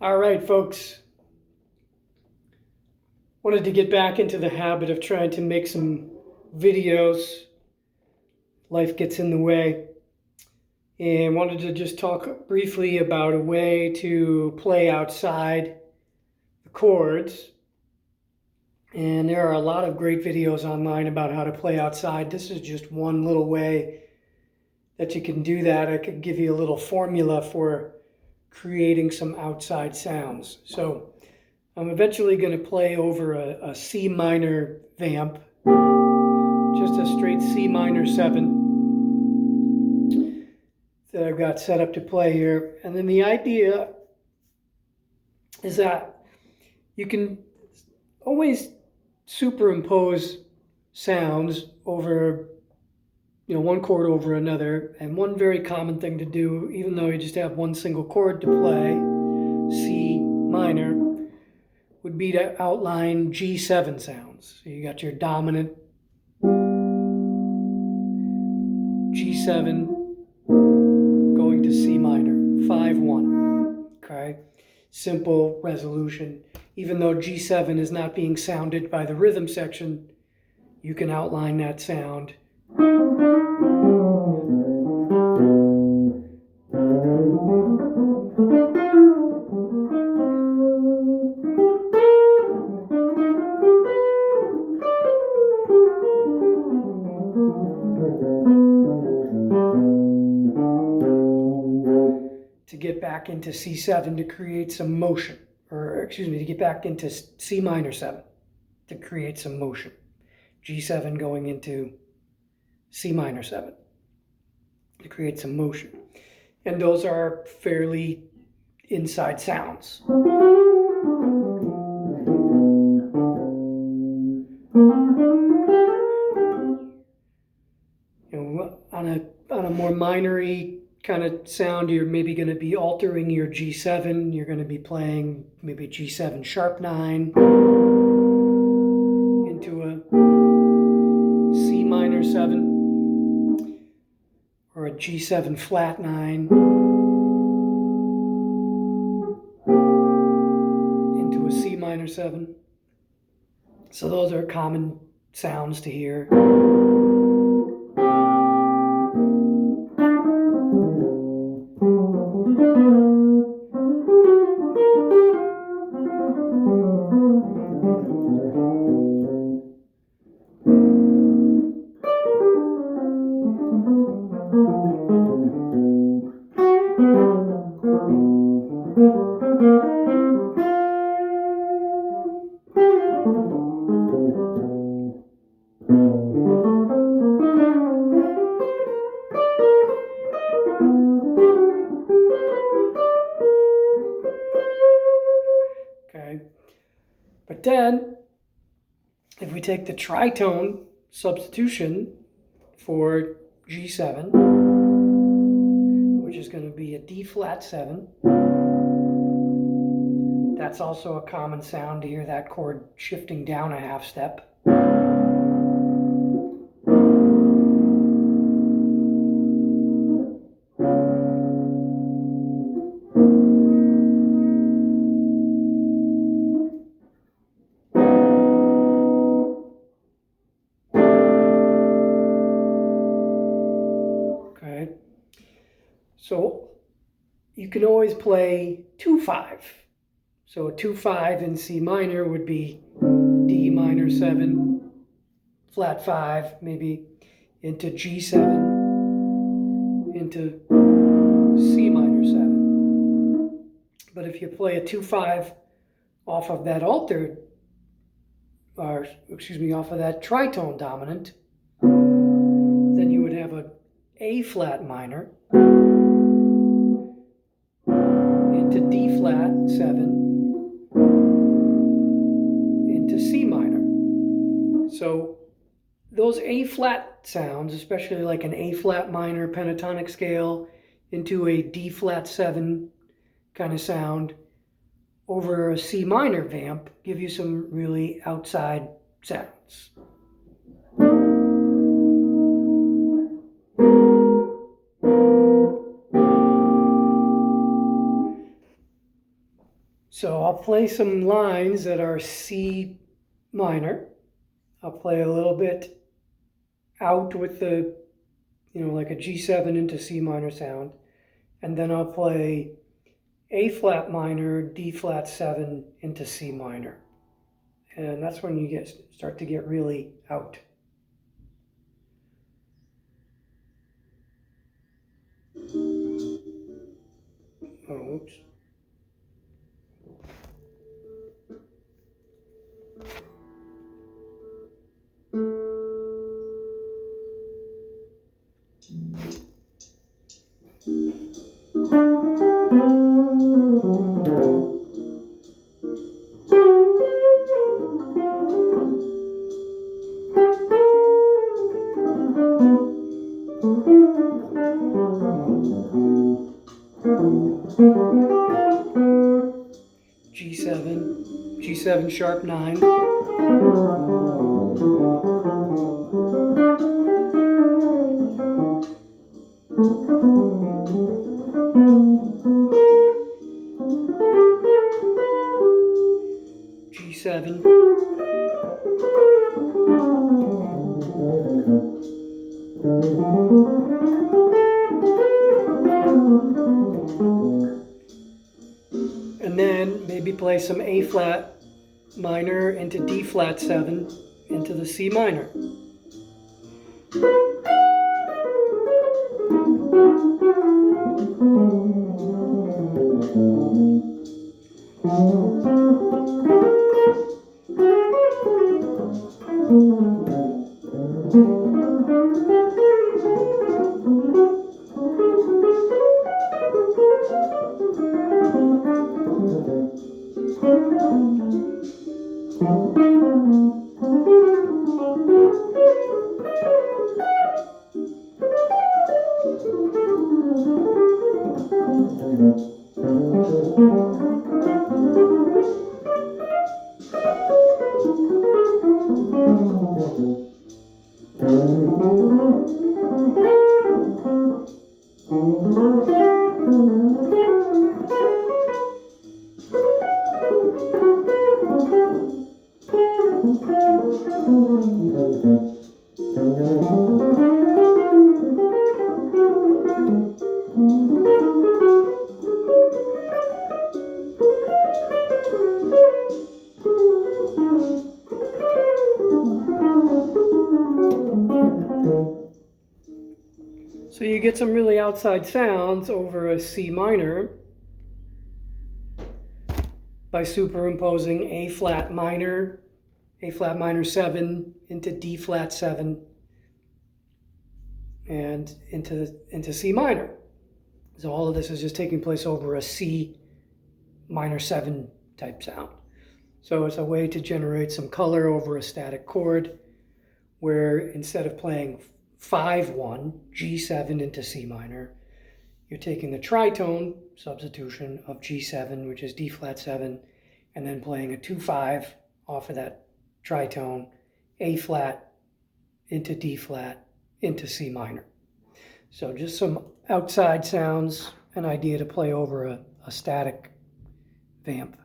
All right, folks. Wanted to get back into the habit of trying to make some videos. Life gets in the way. And wanted to just talk briefly about a way to play outside the chords. And there are a lot of great videos online about how to play outside. This is just one little way that you can do that. I could give you a little formula for creating some outside sounds. So I'm eventually going to play over a C minor vamp, just a straight C minor 7 that I've got set up to play here. And then the idea is that you can always superimpose sounds over, one chord over another. And one very common thing to do, even though you just have one single chord to play, C minor, would be to outline G7 sounds. So you got your dominant G7 going to C minor, 5-1, okay? Simple resolution. Even though G7 is not being sounded by the rhythm section, you can outline that sound. To get back into C7 to create some motion, to get back into C minor 7 to create some motion. G7 going into C minor 7 to create some motion. And those are fairly inside sounds. On a more minory kind of sound, you're maybe going to be altering your G7. You're going to be playing maybe G7 sharp 9 into a C minor 7 or a G7 flat 9 into a C minor 7. So those are common sounds to hear. Okay, but then if we take the tritone substitution for G7, which is going to be a D flat 7, that's also a common sound to hear that chord shifting down a half step. Okay, so you can always play 2-5. So a 2-5 in C minor would be D minor 7, flat 5, maybe into G7, into C minor 7. But if you play a 2-5 off of that altered, off of that tritone dominant, then you would have a A flat minor into D flat 7 into C minor. So those A flat sounds, especially like an A flat minor pentatonic scale into a D flat 7 kind of sound over a C minor vamp, give you some really outside sounds. So I'll play some lines that are C minor. I'll play a little bit out with the, like a G7 into C minor sound. And then I'll play A flat minor, D flat 7 into C minor. And that's when you start to get really out. Oh, oops. G7 sharp 9. G7. And then maybe play some A flat minor into D flat 7 into the C minor. So you get some really outside sounds over a C minor by superimposing A flat minor 7 into D flat 7 and into C minor. So all of this is just taking place over a C minor 7 type sound. So it's a way to generate some color over a static chord where instead of playing 5-1, G7 into C minor, you're taking the tritone substitution of G7, which is D flat 7, and then playing a 2-5 off of that tritone, A flat into D flat into C minor. So just some outside sounds, an idea to play over a static vamp.